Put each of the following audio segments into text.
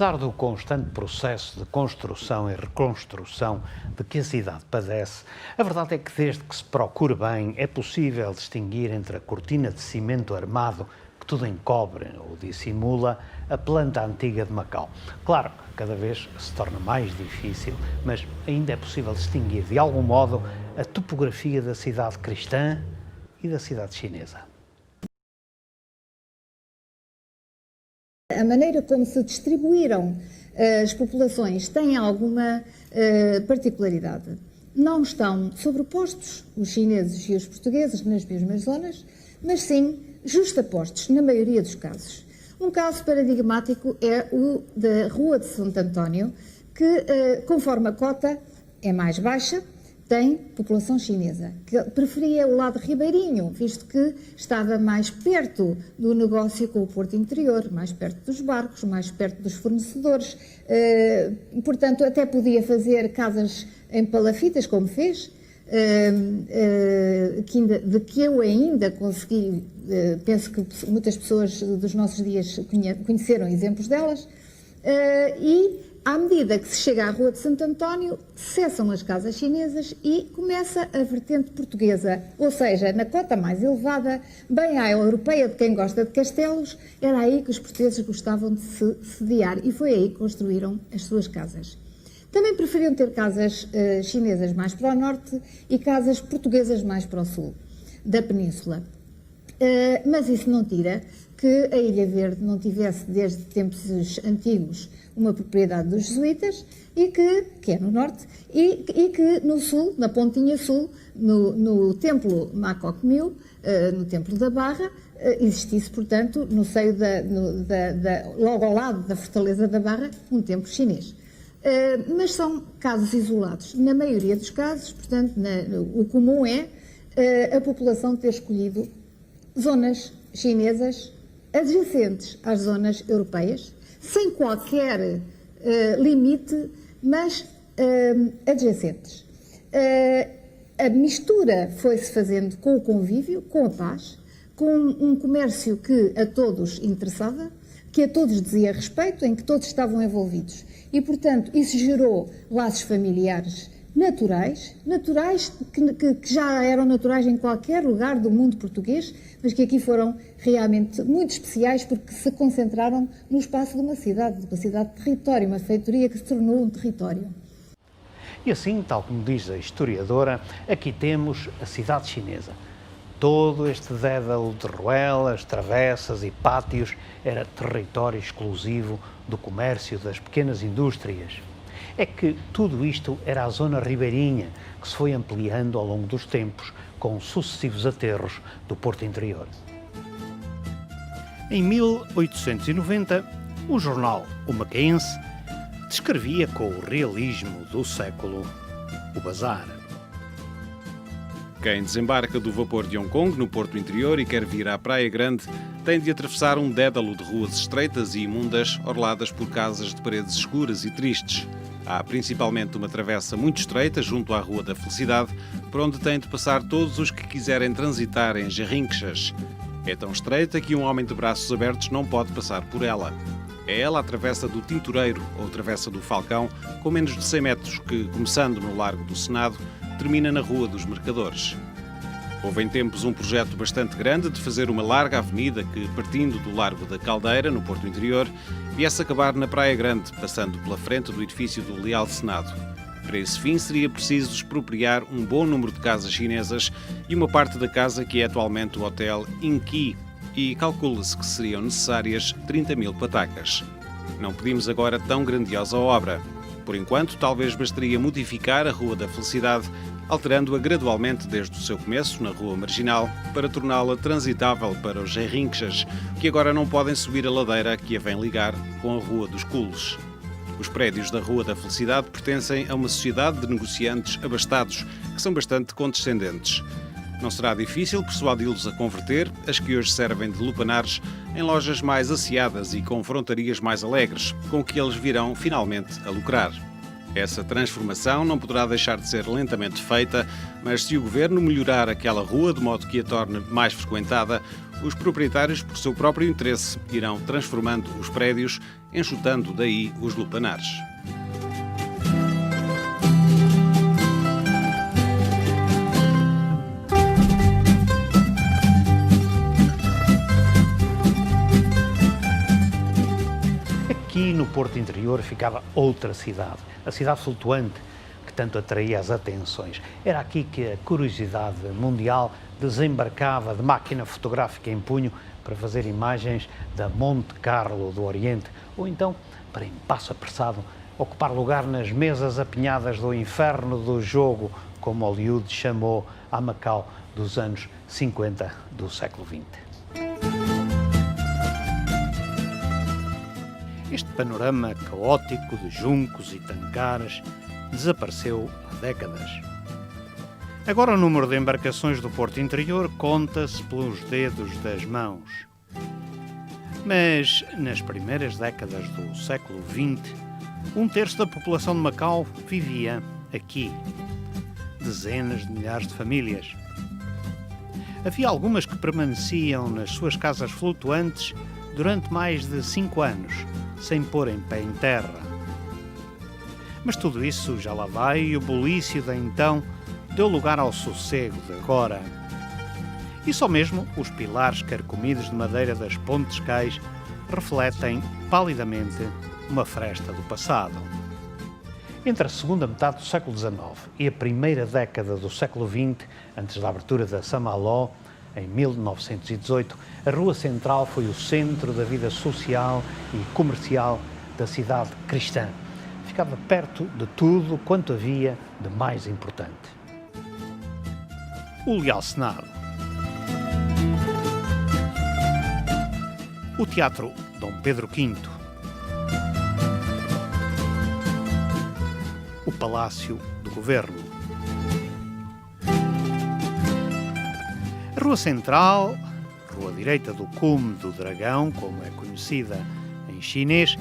Apesar do constante processo de construção e reconstrução de que a cidade padece, a verdade é que desde que se procure bem é possível distinguir entre a cortina de cimento armado que tudo encobre ou dissimula a planta antiga de Macau. Claro, cada vez se torna mais difícil, mas ainda é possível distinguir de algum modo a topografia da cidade cristã e da cidade chinesa. A maneira como se distribuíram as populações tem alguma particularidade. Não estão sobrepostos os chineses e os portugueses nas mesmas zonas, mas sim justapostos, na maioria dos casos. Um caso paradigmático é o da Rua de Santo António, que, conforme a cota é mais baixa, tem população chinesa, que preferia o lado ribeirinho, visto que estava mais perto do negócio com o Porto Interior, mais perto dos barcos, mais perto dos fornecedores. Portanto, até podia fazer casas em palafitas, como fez, de que eu ainda consegui, penso que muitas pessoas dos nossos dias conheceram exemplos delas, e à medida que se chega à Rua de Santo António, cessam as casas chinesas e começa a vertente portuguesa, ou seja, na cota mais elevada, bem à europeia de quem gosta de castelos, era aí que os portugueses gostavam de se sediar e foi aí que construíram as suas casas. Também preferiam ter casas chinesas mais para o norte e casas portuguesas mais para o sul da península. Mas isso não tira que a Ilha Verde não tivesse, desde tempos antigos, uma propriedade dos jesuítas, e que é no norte, e que no sul, na pontinha sul, no templo Macoque Miu, no templo da Barra, existisse, portanto, no seio logo ao lado da fortaleza da Barra, um templo chinês. Mas são casos isolados. Na maioria dos casos, portanto, o comum é a população ter escolhido zonas chinesas adjacentes às zonas europeias, sem qualquer limite, mas adjacentes. A mistura foi-se fazendo com o convívio, com a paz, com um comércio que a todos interessava, que a todos dizia respeito, em que todos estavam envolvidos. E, portanto, isso gerou laços familiares naturais que já eram naturais em qualquer lugar do mundo português, mas que aqui foram realmente muito especiais porque se concentraram no espaço de uma cidade de território, uma feitoria que se tornou um território. E assim, tal como diz a historiadora, aqui temos a cidade chinesa. Todo este dédalo de ruelas, travessas e pátios era território exclusivo do comércio das pequenas indústrias. É que tudo isto era a zona ribeirinha, que se foi ampliando ao longo dos tempos, com sucessivos aterros do Porto Interior. Em 1890, o jornal O Macaense descrevia com o realismo do século o bazar. Quem desembarca do vapor de Hong Kong no Porto Interior e quer vir à Praia Grande tem de atravessar um dédalo de ruas estreitas e imundas, orladas por casas de paredes escuras e tristes. Há principalmente uma travessa muito estreita junto à Rua da Felicidade, por onde têm de passar todos os que quiserem transitar em jarrinchas. É tão estreita que um homem de braços abertos não pode passar por ela. É ela a travessa do Tintureiro, ou travessa do Falcão, com menos de 100 metros, que, começando no Largo do Senado, termina na Rua dos Mercadores. Houve em tempos um projeto bastante grande de fazer uma larga avenida que, partindo do Largo da Caldeira, no Porto Interior, viesse acabar na Praia Grande, passando pela frente do edifício do Leal Senado. Para esse fim seria preciso expropriar um bom número de casas chinesas e uma parte da casa que é atualmente o Hotel Inqi, e calcula-se que seriam necessárias 30 mil patacas. Não pedimos agora tão grandiosa obra. Por enquanto, talvez bastaria modificar a Rua da Felicidade, alterando-a gradualmente desde o seu começo, na Rua Marginal, para torná-la transitável para os jarrinchas, que agora não podem subir a ladeira que a vem ligar com a Rua dos Culos. Os prédios da Rua da Felicidade pertencem a uma sociedade de negociantes abastados, que são bastante condescendentes. Não será difícil persuadi-los a converter as que hoje servem de lupanares em lojas mais asseadas e com frontarias mais alegres, com que eles virão finalmente a lucrar. Essa transformação não poderá deixar de ser lentamente feita, mas se o governo melhorar aquela rua de modo que a torne mais frequentada, Os proprietários, por seu próprio interesse, irão transformando os prédios, enxutando daí os lupanares. Aqui no Porto Interior ficava outra cidade, a cidade flutuante, que tanto atraía as atenções. Era aqui que a curiosidade mundial desembarcava de máquina fotográfica em punho para fazer imagens da Monte Carlo do Oriente, ou então, para em passo apressado, ocupar lugar nas mesas apinhadas do inferno do jogo, como Hollywood chamou a Macau dos anos 50 do século XX. Este panorama caótico de juncos e tancares desapareceu há décadas. Agora o número de embarcações do Porto Interior conta-se pelos dedos das mãos. Mas nas primeiras décadas do século XX, 1/3 da população de Macau vivia aqui. Dezenas de milhares de famílias. Havia algumas que permaneciam nas suas casas flutuantes durante mais de 5 anos, sem pôr em pé em terra. Mas tudo isso já lá vai e o bulício de então deu lugar ao sossego de agora. E só mesmo os pilares carcomidos de madeira das pontes cais refletem palidamente uma fresta do passado. Entre a segunda metade do século XIX e a primeira década do século XX, antes da abertura da Saint-Malo, em 1918, a Rua Central foi o centro da vida social e comercial da cidade cristã. Ficava perto de tudo quanto havia de mais importante. O Leal Senado. O Teatro Dom Pedro V. O Palácio do Governo. A Rua Central, Rua Direita do Cume do Dragão, como é conhecida em chinês,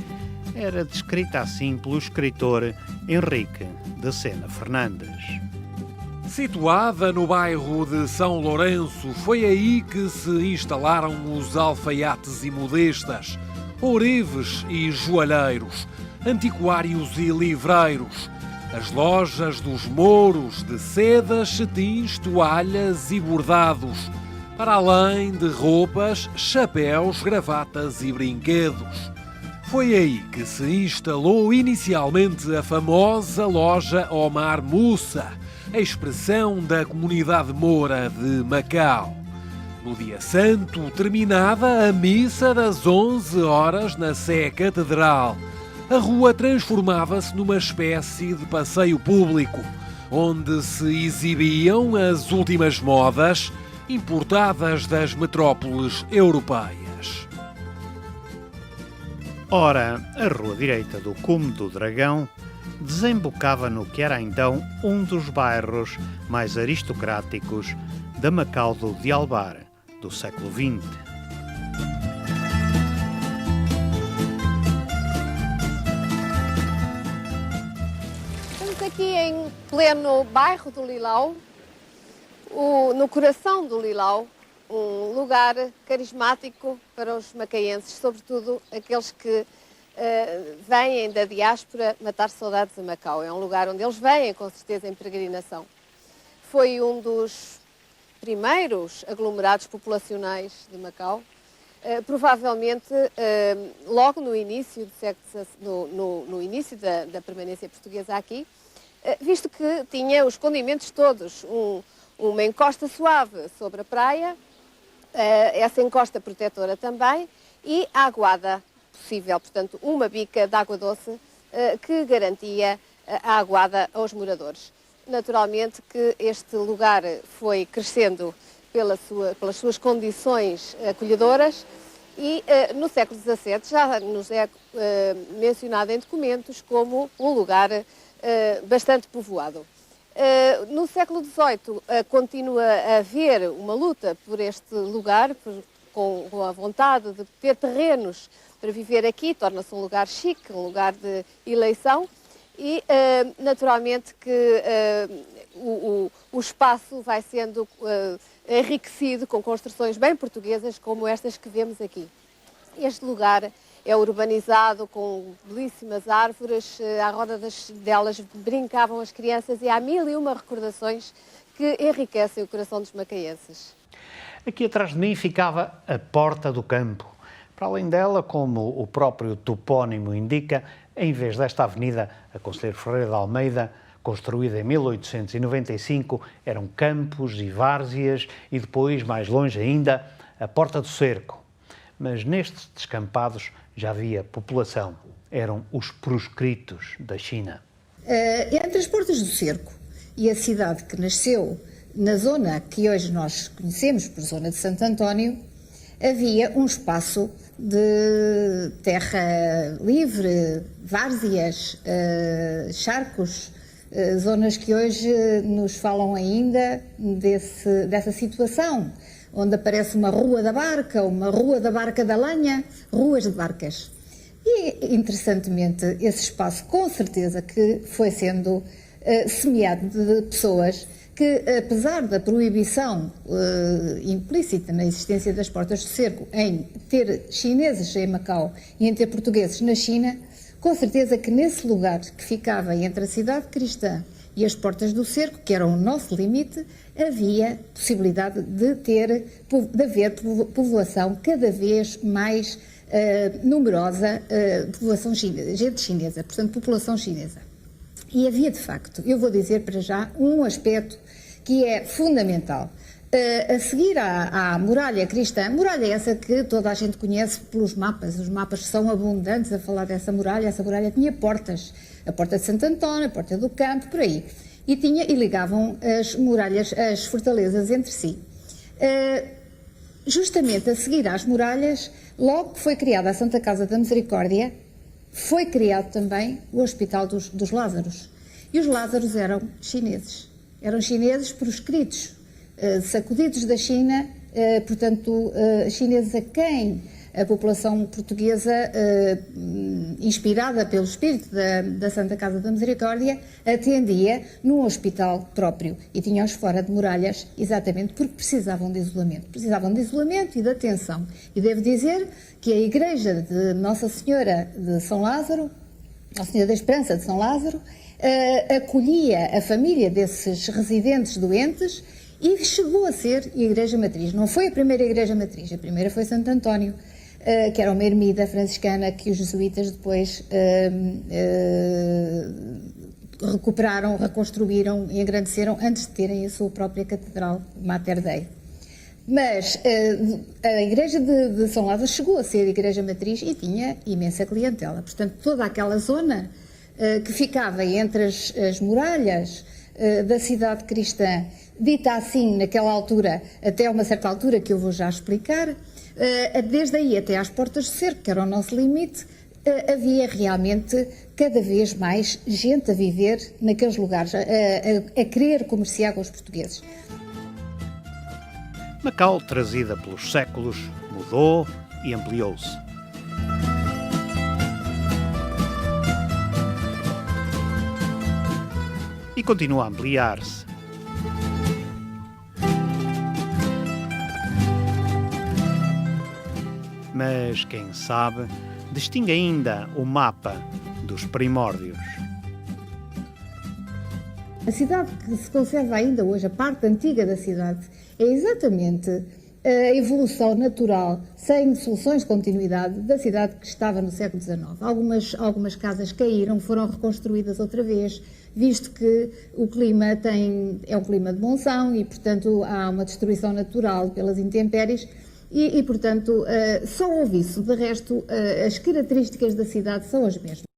era descrita assim pelo escritor Henrique de Sena Fernandes. Situada no bairro de São Lourenço, foi aí que se instalaram os alfaiates e modistas, ourives e joalheiros, antiquários e livreiros, as lojas dos mouros de sedas, cetins, toalhas e bordados, para além de roupas, chapéus, gravatas e brinquedos. Foi aí que se instalou inicialmente a famosa loja Omar Musa, a expressão da comunidade moura de Macau. No dia santo terminava a missa das 11 horas na Sé Catedral. A rua transformava-se numa espécie de passeio público, onde se exibiam as últimas modas importadas das metrópoles europeias. Ora, a Rua Direita do Cume do Dragão desembocava no que era então um dos bairros mais aristocráticos da Macau do Dialbar do século XX. Estamos aqui em pleno bairro do Lilau, no coração do Lilau, um lugar carismático para os macaenses, sobretudo aqueles que vêm da diáspora matar saudades a Macau. É um lugar onde eles vêm, com certeza, em peregrinação. Foi um dos primeiros aglomerados populacionais de Macau, provavelmente logo no início, no início da permanência portuguesa aqui, visto que tinha os condimentos todos, uma encosta suave sobre a praia, essa encosta protetora também, e a aguada possível, portanto, uma bica de água doce que garantia a aguada aos moradores. Naturalmente que este lugar foi crescendo pelas suas condições acolhedoras e no século XVII já nos é mencionado em documentos como um lugar bastante povoado. No século XVIII continua a haver uma luta por este lugar, com a vontade de ter terrenos para viver aqui, torna-se um lugar chique, um lugar de eleição, e naturalmente que o espaço vai sendo enriquecido com construções bem portuguesas como estas que vemos aqui. Este lugar é urbanizado com belíssimas árvores, à roda delas brincavam as crianças e há 1001 recordações que enriquecem o coração dos macaenses. Aqui atrás de mim ficava a Porta do Campo. Para além dela, como o próprio topónimo indica, em vez desta avenida, a Conselheiro Ferreira de Almeida, construída em 1895, eram campos e várzeas e depois, mais longe ainda, a Porta do Cerco. Mas nestes descampados já havia população. Eram os proscritos da China. Entre as Portas do Cerco e a cidade que nasceu na zona que hoje nós conhecemos por zona de Santo António, havia um espaço de terra livre, várzeas, charcos, zonas que hoje nos falam ainda dessa situação, onde aparece uma Rua da Barca, uma Rua da Barca da Lenha, ruas de barcas. E, interessantemente, esse espaço, com certeza, que foi sendo semeado de pessoas que, apesar da proibição implícita na existência das Portas do Cerco em ter chineses em Macau e em ter portugueses na China, com certeza que nesse lugar que ficava entre a cidade cristã e as Portas do Cerco, que eram o nosso limite, havia possibilidade de haver população cada vez mais numerosa, população chinesa, gente chinesa, portanto, população chinesa. E havia, de facto, eu vou dizer para já, um aspecto que é fundamental. A seguir à muralha cristã, muralha essa que toda a gente conhece pelos mapas, os mapas são abundantes a falar dessa muralha. Essa muralha tinha portas, a Porta de Santo António, a Porta do Campo, por aí, e ligavam as muralhas, as fortalezas entre si. Justamente a seguir às muralhas, logo que foi criada a Santa Casa da Misericórdia, foi criado também o Hospital dos Lázaros. E os Lázaros eram chineses proscritos, sacudidos da China, portanto, chineses a quem a população portuguesa, inspirada pelo espírito da Santa Casa da Misericórdia, atendia num hospital próprio e tinha-os fora de muralhas exatamente porque precisavam de isolamento e de atenção. E devo dizer que a igreja de Nossa Senhora de São Lázaro, Nossa Senhora da Esperança de São Lázaro, acolhia a família desses residentes doentes e chegou a ser igreja matriz. Não foi a primeira igreja matriz, a primeira foi Santo António, que era uma ermida franciscana que os jesuítas depois recuperaram, reconstruíram e engrandeceram antes de terem a sua própria catedral, Mater Dei. Mas a igreja de São Lázaro chegou a ser igreja matriz e tinha imensa clientela. Portanto, toda aquela zona que ficava entre as muralhas da cidade cristã, dita assim naquela altura, até uma certa altura que eu vou já explicar, desde aí até às Portas do Cerco, que era o nosso limite, havia realmente cada vez mais gente a viver naqueles lugares, a querer comerciar com os portugueses. Macau, trazida pelos séculos, mudou e ampliou-se. E continua a ampliar-se. Mas, quem sabe, distingue ainda o mapa dos primórdios. A cidade que se conserva ainda hoje, a parte antiga da cidade, é exatamente a evolução natural, sem soluções de continuidade, da cidade que estava no século XIX. Algumas casas caíram, foram reconstruídas outra vez, visto que o clima é um clima de monção e, portanto, há uma destruição natural pelas intempéries e portanto, só houve isso. De resto, as características da cidade são as mesmas.